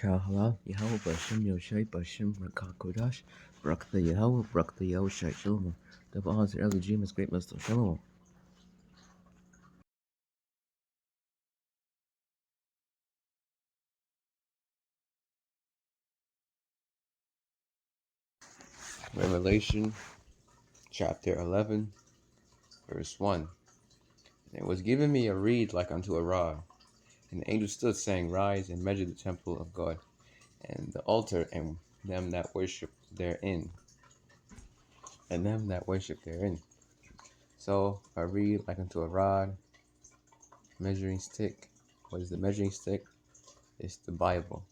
Kalhala, Yahweh Bashem, Yoshai Bashem, Rakakodash, Brak the Yahweh, Brak the Yahushai Shalom. Double odds, early James, great Master Shalom. Revelation chapter 11, verse 1. And it was given me a reed like unto a rod, and the angel stood, saying, Rise and measure the temple of God, and the altar, and them that worship therein. And them that worship therein. So a reed like unto a rod, measuring stick. What is the measuring stick? It's the Bible.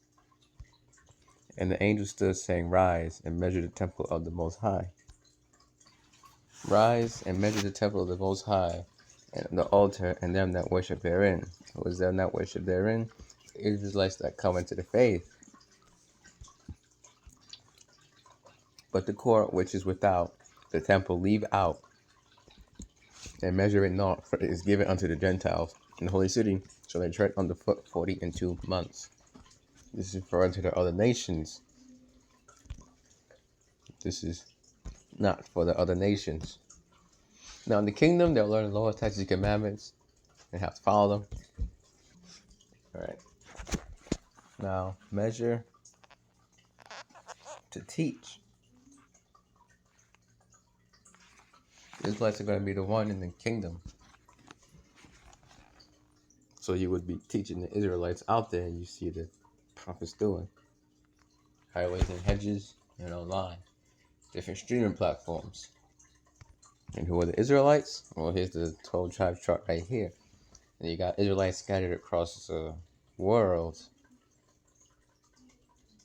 And the angel stood, saying, Rise and measure the temple of the Most High. Rise and measure the temple of the Most High, and the altar, and them that worship therein. Who is them that worship therein? The Israelites that come into the faith. But the court which is without the temple leave out, and measure it not, for it is given unto the Gentiles. In the holy city shall they tread under foot 42 months. This is for unto the other nations. This is not for the other nations. Now in the kingdom, they'll learn the law, statutes, and commandments, and have to follow them. All right. Now, measure to teach. The Israelites are going to be the one in the kingdom. So you would be teaching the Israelites out there, and you see the prophets doing. Highways and hedges, and online. Different streaming platforms. And who are the Israelites? Well, here's the 12 tribes chart right here. And you got Israelites scattered across the world.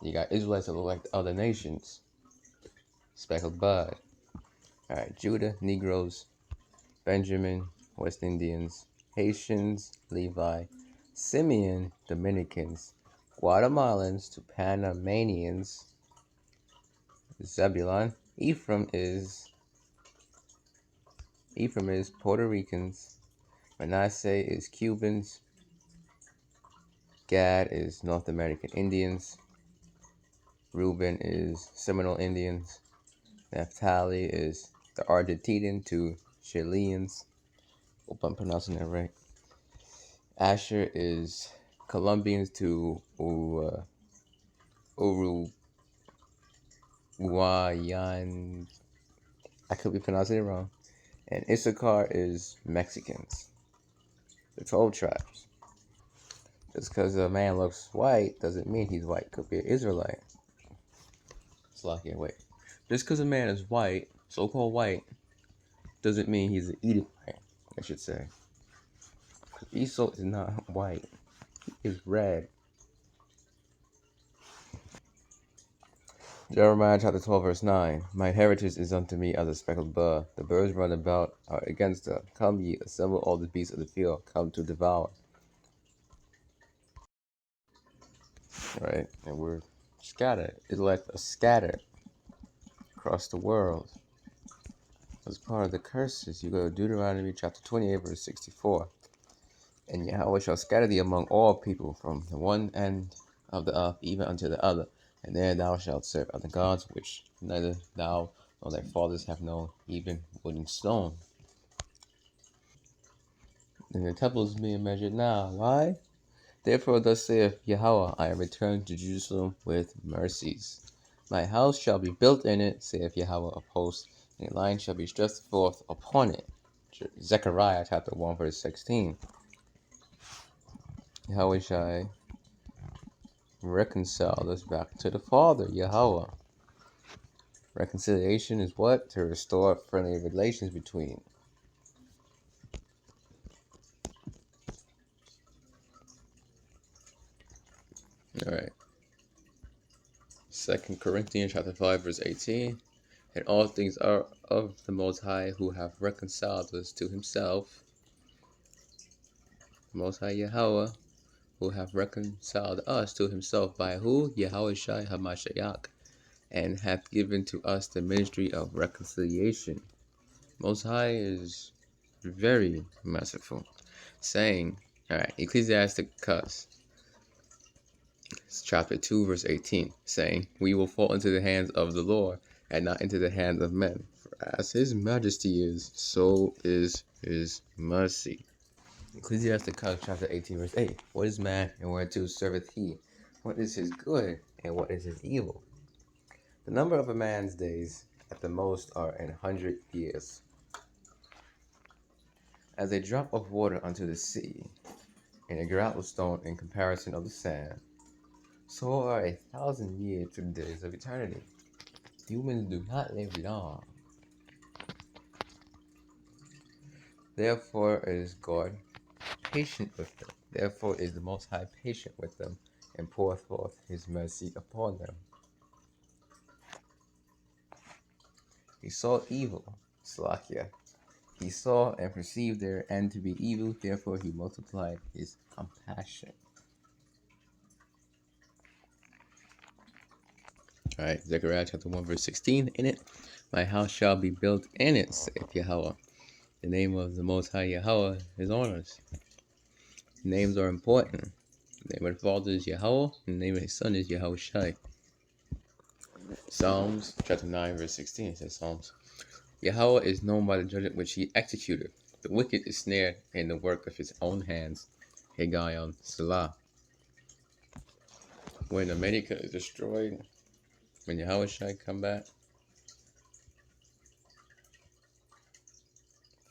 You got Israelites that look like the other nations. Speckled bud. Alright, Judah, Negroes, Benjamin, West Indians, Haitians, Levi, Simeon, Dominicans, Guatemalans to Panamanians, Zebulun. Ephraim is Puerto Ricans. Manasseh is Cubans. Gad is North American Indians. Reuben is Seminole Indians. Naphtali is the Argentinian to Chileans. Hope I'm pronouncing that right. Asher is Colombians to Uruguayan. I could be pronouncing it wrong. And Issachar is Mexicans. The 12 tribes. Just because a man looks white doesn't mean he's white. Could be an Israelite. Wait. Just because a man is white, so-called white, doesn't mean he's an Edomite, I should say. Esau is not white. He is red. Jeremiah chapter 12, verse 9. My heritage is unto me as a speckled bird. The birds run about against her. Come ye, assemble all the beasts of the field. Come to devour. Right? And we're scattered. Israelites are scattered across the world. As part of the curses, you go to Deuteronomy chapter 28, verse 64. And Yahweh shall scatter thee among all people from the one end of the earth even unto the other. And there thou shalt serve other gods, which neither thou nor thy fathers have known, even wood and stone. And the temple is being measured now. Why? Therefore thus saith Yahweh, I am returned to Jerusalem with mercies. My house shall be built in it, saith Yahweh of hosts, and a line shall be stretched forth upon it. Zechariah chapter 1, verse 16. Yahweh shall reconcile us back to the Father, Yahweh. Reconciliation is what? To restore friendly relations between. Alright. 2 Corinthians chapter 5, verse 18. And all things are of the Most High, who have reconciled us to himself. Most High Yahweh, who have reconciled us to himself by who? Yahweh Shai HaMashiach, and hath given to us the ministry of reconciliation. Most High is very merciful. Saying, alright, Ecclesiasticus chapter 2, verse 18, saying, "We will fall into the hands of the Lord, and not into the hands of men. For as his majesty is, so is his mercy." Ecclesiasticus chapter 18, verse 8. What is man, and whereto serveth he? What is his good, and what is his evil? The number of a man's days at the most are 100 years. As a drop of water unto the sea, and a gravel stone in comparison of the sand, so are 1,000 years to the days of eternity. Humans do not live long. Therefore is God patient with them. Therefore is the Most High patient with them, and poureth forth his mercy upon them. He saw evil, Slakia. He saw and perceived their end to be evil, therefore he multiplied his compassion. Alright, Zechariah chapter 1, verse 16. In it, my house shall be built in it, saith Yahweh. The name of the Most High Yahweh is on us. Names are important. The name of the Father is Yahweh, and the name of his Son is Yahushai. Psalms chapter 9, verse 16. It says Psalms. Yahweh is known by the judgment which he executed. The wicked is snared in the work of his own hands. Haggai Salah. When America is destroyed, when Yahushai come back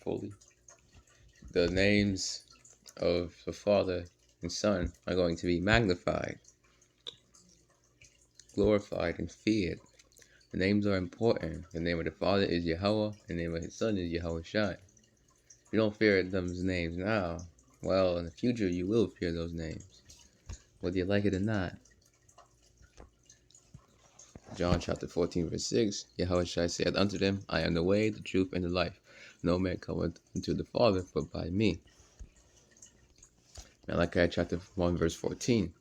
fully, the names of the Father and Son are going to be magnified, glorified, and feared. The names are important. The name of the Father is Yahweh, and the name of his Son is Yahushai. If you don't fear those names now, well, in the future you will fear those names, whether you like it or not. John chapter 14, verse 6, Yahushai said unto them, I am the way, the truth, and the life. No man cometh unto the Father but by me. Malachi chapter 1, verse 14,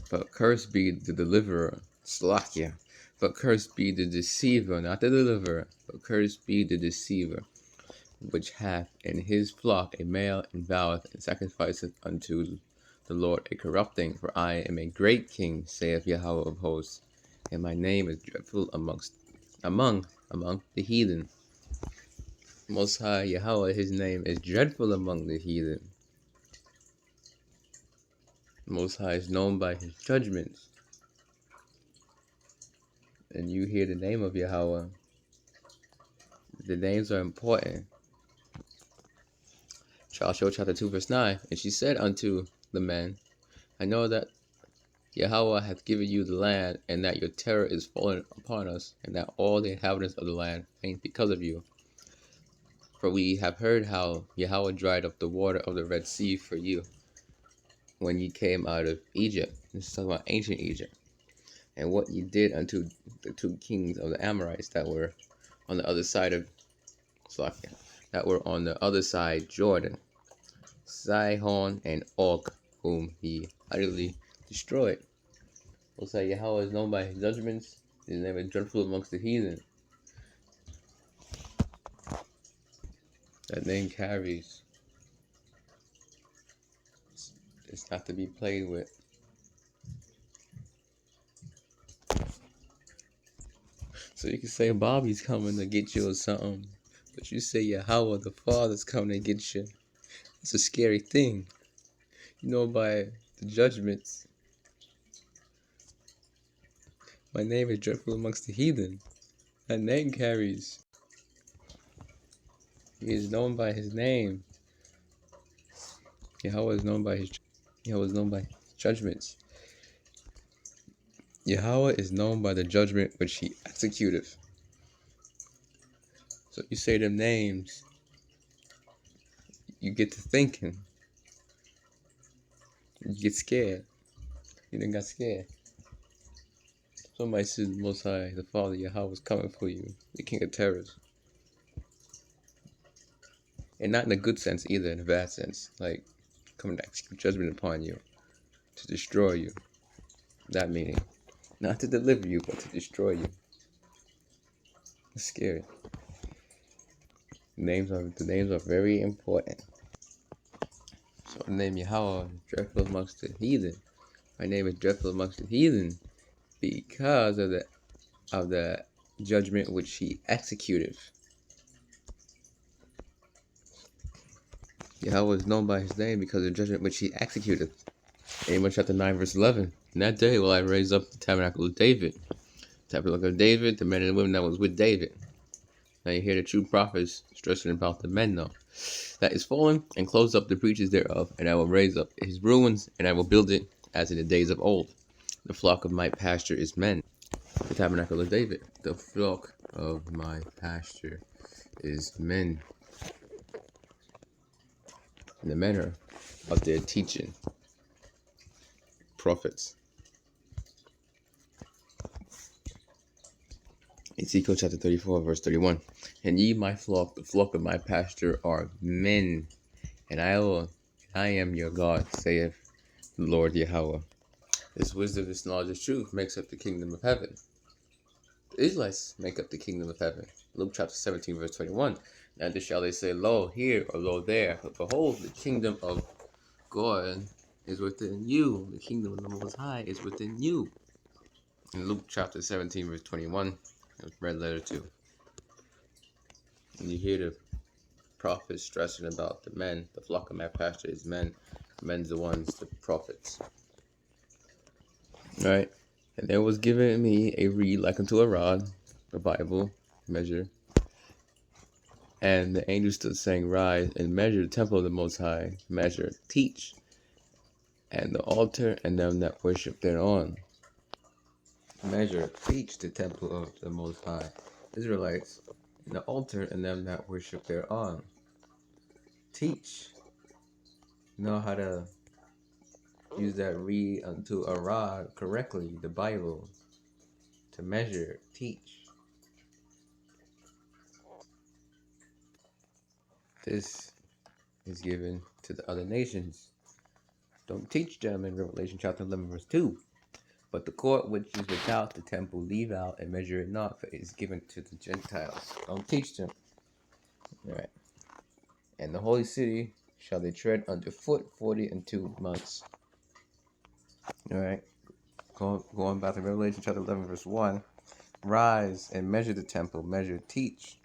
but cursed be the deliverer, Slakia. But cursed be the deceiver, not the deliverer, but cursed be the deceiver, which hath in his flock a male, and voweth and sacrificeth unto the Lord a corrupting. For I am a great king, saith Yahweh of hosts, and my name is dreadful among the heathen. Most High Yahweh, his name is dreadful among the heathen. Most High is known by his judgments. And you hear the name of Yahweh. The names are important. Joshua chapter 2, verse 9, and she said unto the men, I know that Yahweh hath given you the land, and that your terror is fallen upon us, and that all the inhabitants of the land faint because of you. For we have heard how Yahweh dried up the water of the Red Sea for you, when ye came out of Egypt. This is talking about ancient Egypt. And what ye did unto the two kings of the Amorites that were on the other side of Slakia, that were on the other side Jordan, Sihon and Og, whom he utterly destroyed. We'll say Yahweh is known by his judgments. His name is dreadful amongst the heathen. That name carries. It's not to be played with. So you can say Bobby's coming to get you or something, but you say Yahweh the Father's coming to get you. It's a scary thing. You know, by the judgments. My name is dreadful amongst the heathen. That name carries. He is known by his name. Yahweh is known by his judgments. Yahweh is known by the judgment which he executeth. So you say them names, you get to thinking. You get scared. You done got scared. Somebody says the Most High, the Father Yahweh is coming for you, the King of Terrors. And not in a good sense either, in a bad sense. Like, coming to execute judgment upon you, to destroy you. That meaning. Not to deliver you, but to destroy you. It's scary. The names are very important. So the name Yahweh is dreadful amongst the heathen. My name is dreadful amongst the heathen, because of the judgment which he executed. Yahweh is known by his name because of the judgment which he executed. Amos chapter 9, verse 11. In that day will I raise up the tabernacle of David. Tabernacle of David, the men and the women that was with David. Now you hear the true prophets stressing about the men now. That is fallen, and close up the breaches thereof, and I will raise up his ruins, and I will build it as in the days of old. The flock of my pasture is men. The tabernacle of David. The flock of my pasture is men. In the manner of their teaching. Prophets. Ezekiel chapter 34, verse 31. And ye, my flock, the flock of my pasture, are men, and I am your God, saith the Lord Yahweh. This wisdom, this knowledge, this truth makes up the kingdom of heaven. The Israelites make up the kingdom of heaven. Luke chapter 17, verse 21. Neither shall they say, Lo here, or Lo there, but behold, the kingdom of God is within you. The kingdom of the Most High is within you. In Luke chapter 17, verse 21, it was red letter 2. And you hear the prophets stressing about the men. The flock of my pasture is men. Men's the ones, the prophets. Alright. And there was given me a reed like unto a rod, the Bible, measure. And the angel stood saying, Rise and measure the temple of the Most High, measure, teach, and the altar and them that worship thereon. Measure, teach the temple of the Most High, Israelites, and the altar and them that worship thereon. Teach. Know how to use that reed unto a rod correctly, the Bible, to measure, teach. This is given to the other nations. Don't teach them in Revelation chapter 11, verse 2. But the court which is without the temple leave out and measure it not, for it is given to the Gentiles. Don't teach them. Alright. And the holy city shall they tread under foot 42 months. Alright. Going back to Revelation chapter 11, verse 1. Rise and measure the temple, measure, teach.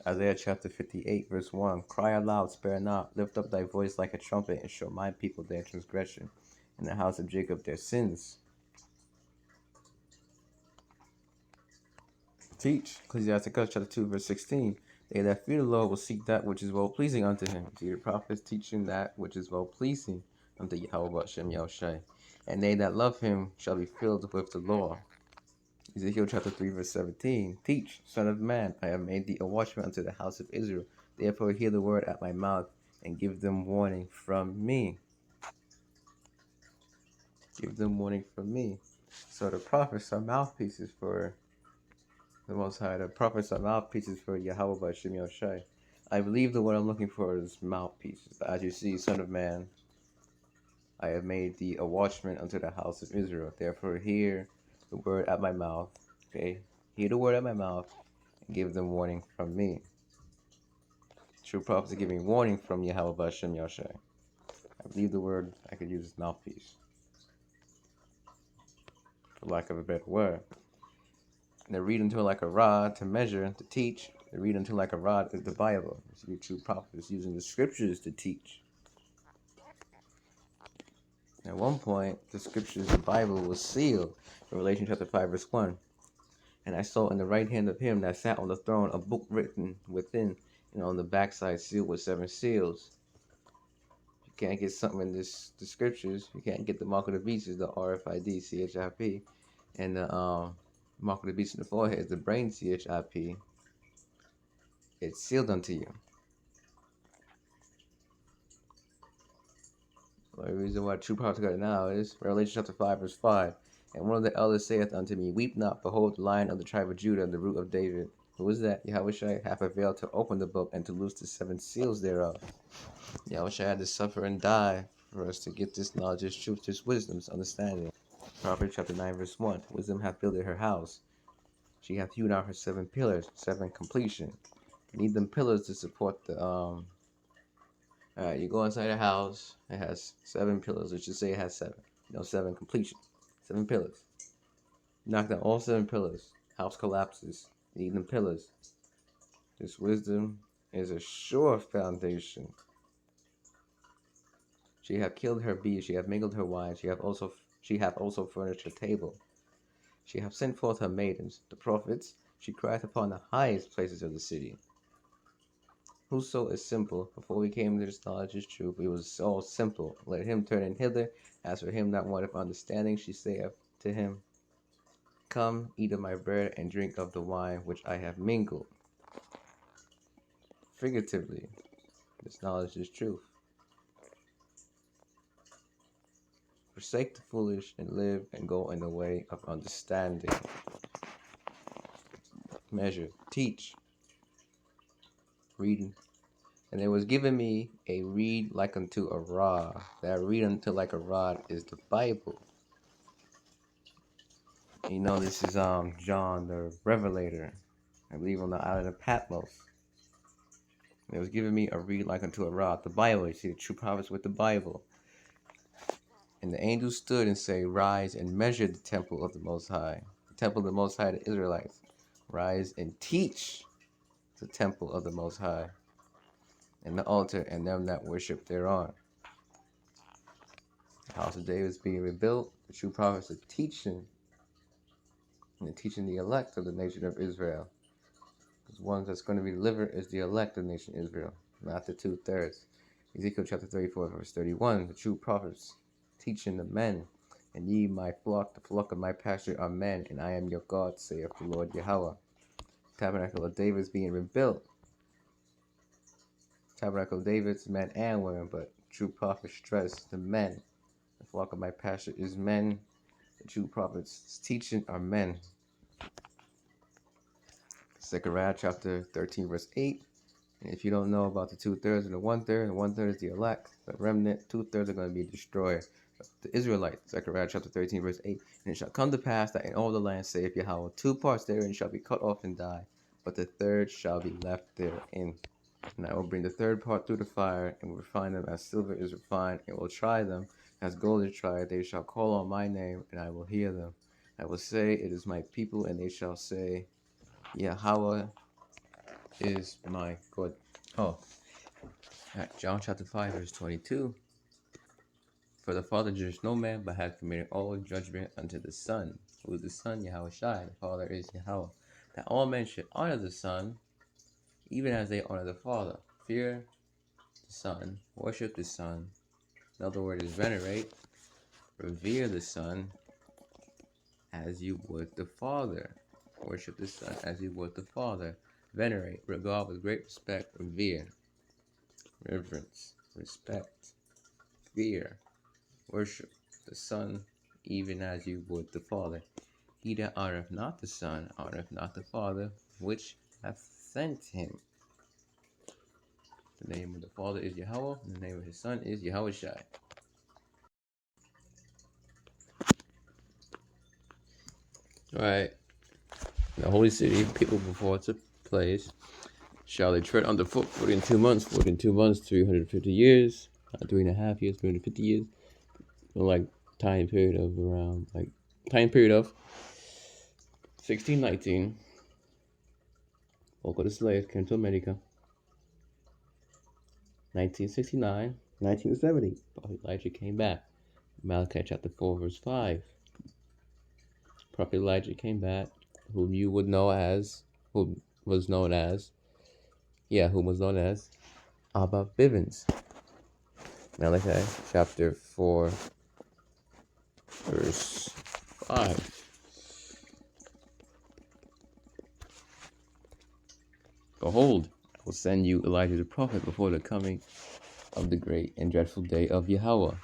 Isaiah chapter 58, verse 1. Cry aloud, spare not, lift up thy voice like a trumpet, and show my people their transgression, and the house of Jacob their sins. Teach. Ecclesiasticus chapter 2, verse 16. They that fear the Lord will seek that which is well pleasing unto him. See the prophets teaching that which is well pleasing unto Yahweh Shem Yahushai. And they that love him shall be filled with the law. Ezekiel chapter 3, verse 17. Teach, son of man, I have made thee a watchman unto the house of Israel. Therefore hear the word at my mouth, and give them warning from me. Give them warning from me. So the prophets are mouthpieces for the Most High. The prophets are mouthpieces for Yahweh by Shem Yahushai. I believe the word I'm looking for is mouthpieces. As you see, son of man, I have made thee a watchman unto the house of Israel. Therefore hear the word at my mouth. Okay? Hear the word at my mouth, and give them warning from me. True prophets are giving warning from Yahweh by Shem Yahushai. I believe the word I could use is mouthpiece, for lack of a better word. And they read unto it like a rod to measure, to teach. They read unto like a rod is the Bible. You see, true prophets using the scriptures to teach. At one point, the scriptures, the Bible, was sealed. Revelation chapter 5, verse 1. And I saw in the right hand of him that sat on the throne a book written within, and on the backside sealed with 7 seals. You can't get something in the scriptures. You can't get the mark of the beast, is the RFID, CHIP. And the mark of the beast in the forehead is the brain, CHIP. It's sealed unto you. The reason why true prophets got it now is Revelation chapter 5, verse 5. And one of the elders saith unto me, Weep not, behold, the Lion of the tribe of Judah, the root of David. Who is that? Yahushua hath availed to open the book and to loose the 7 seals thereof. Yahushua had to suffer and die for us to get this knowledge, this truth, this wisdom, this understanding. Proverbs chapter 9, verse 1. Wisdom hath builded her house. She hath hewn out her 7 pillars, 7 completion. You need them pillars to support the Alright, you go inside a house. It has 7 pillars. Let's just say it has 7. 7 completion. 7 pillars. Knock down all 7 pillars. House collapses. You need them pillars. This wisdom is a sure foundation. She hath killed her beasts, she hath mingled her wine, she hath also furnished her table. She hath sent forth her maidens, the prophets, she crieth upon the highest places of the city. Whoso is simple, before we came to this knowledge is truth, it was all simple. Let him turn in hither. As for him that wanteth understanding, she saith to him, Come, eat of my bread, and drink of the wine which I have mingled. Figuratively, this knowledge is truth. Forsake the foolish, and live and go in the way of understanding. Measure, teach, reading. And there was given me a reed like unto a rod. That reed unto like a rod is the Bible. You know, this is John the Revelator, I believe, on the island of Patmos. And it was given me a reed like unto a rod, the Bible. You see the true prophets with the Bible. And the angel stood and said, Rise and measure the temple of the Most High, the temple of the Most High, the Israelites. Rise and teach the temple of the Most High, and the altar, and them that worship thereon. The house of David is being rebuilt. The true prophets are teaching, and they're teaching the elect of the nation of Israel. The ones that's going to be delivered is the elect of the nation of Israel, not the 2/3. Ezekiel chapter 34, verse 31. The true prophets teaching the men, and ye my flock, the flock of my pasture, are men, and I am your God, saith the Lord Yahweh. Tabernacle of David is being rebuilt. Tabernacle of David's men and women, but true prophets stress the men. The flock of my pasture is men. The true prophets teaching are men. Zechariah chapter 13, verse 8. And if you don't know about the 2/3 and the 1/3, the 1/3 is the elect, the remnant, 2/3 are going to be destroyed. The Israelites, Zechariah chapter 13, verse 8. And it shall come to pass that in all the land, saith Yahweh, 2 parts therein shall be cut off and die, but the 3rd shall be left therein. And I will bring the 3rd part through the fire, and will refine them as silver is refined, and will try them as gold is tried. They shall call on my name, and I will hear them. I will say, It is my people, and they shall say, Yahweh is my God. John chapter 5, verse 22. For the Father judged no man, but hath committed all judgment unto the Son. Who is the Son? Yahweh Shai. The Father is Yahweh. That all men should honor the Son, even as they honor the Father. Fear the Son, worship the Son. Another word is venerate. Revere the Son as you would the Father. Worship the Son as you would the Father. Venerate, regard with great respect, revere. Reverence, respect, fear, worship the Son even as you would the Father. He that honoreth not the Son honoreth not the Father which hath sent him. The name of the Father is Yahweh, and the name of his Son is Yahweh Shai. Alright. The holy city, people before it took place, shall they tread underfoot 42 months, 350 years, 3.5 years, 350 years. Like time period of 1619. Local of the slaves came to America. 1969, 1970. Prophet Elijah came back. Malachi chapter 4, verse 5. Prophet Elijah came back, who was known as Abba Bivens. Malachi chapter 4, verse 5. Behold, I will send you Elijah the prophet before the coming of the great and dreadful day of Yahweh.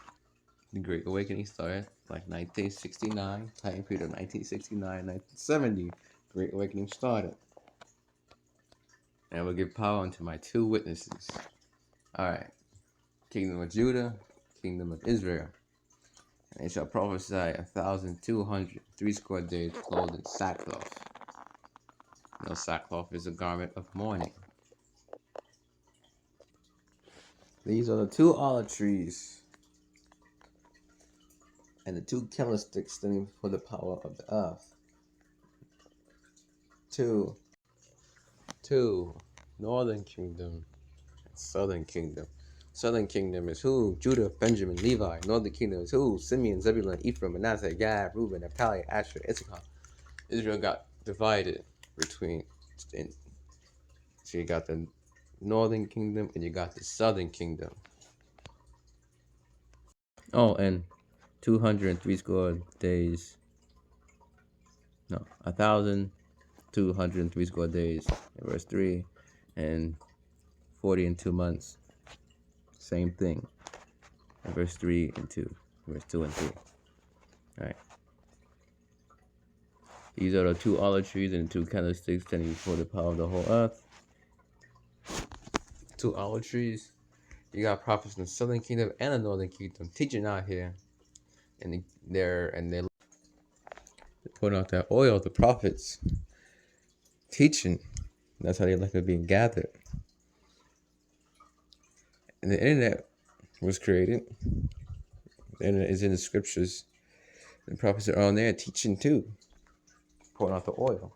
The Great Awakening started like 1969, time period of 1969, 1970. Great Awakening started. And I will give power unto my 2 witnesses. Alright. Kingdom of Judah, Kingdom of Israel. And they shall prophesy 1,200, 60 days, clothed in sackcloth. Sackcloth is a garment of mourning. These are the two olive trees and the two candlesticks standing for the power of the earth. Two northern kingdom, southern kingdom. Southern kingdom is who? Judah, Benjamin, Levi. Northern kingdom is who? Simeon, Zebulun, Ephraim, Manasseh, Gad, Reuben, Naphtali, Asher, Issachar. Israel got divided between. So you got the northern kingdom and you got the southern kingdom. Oh, and 203 score days. No, 1,203 score days. Verse 3 and 40 and 2 months. Same thing. Verse 3 and 2. Verse 2 and 3. Alright. These are the two olive trees and the two candlesticks standing before the power of the whole earth. Two olive trees. You got prophets in the southern kingdom and the northern kingdom teaching out here. And they're putting out that oil, the prophets teaching. That's how the elect are being gathered. And the internet was created. The internet is in the scriptures. The prophets are on there teaching too. Pouring out the oil.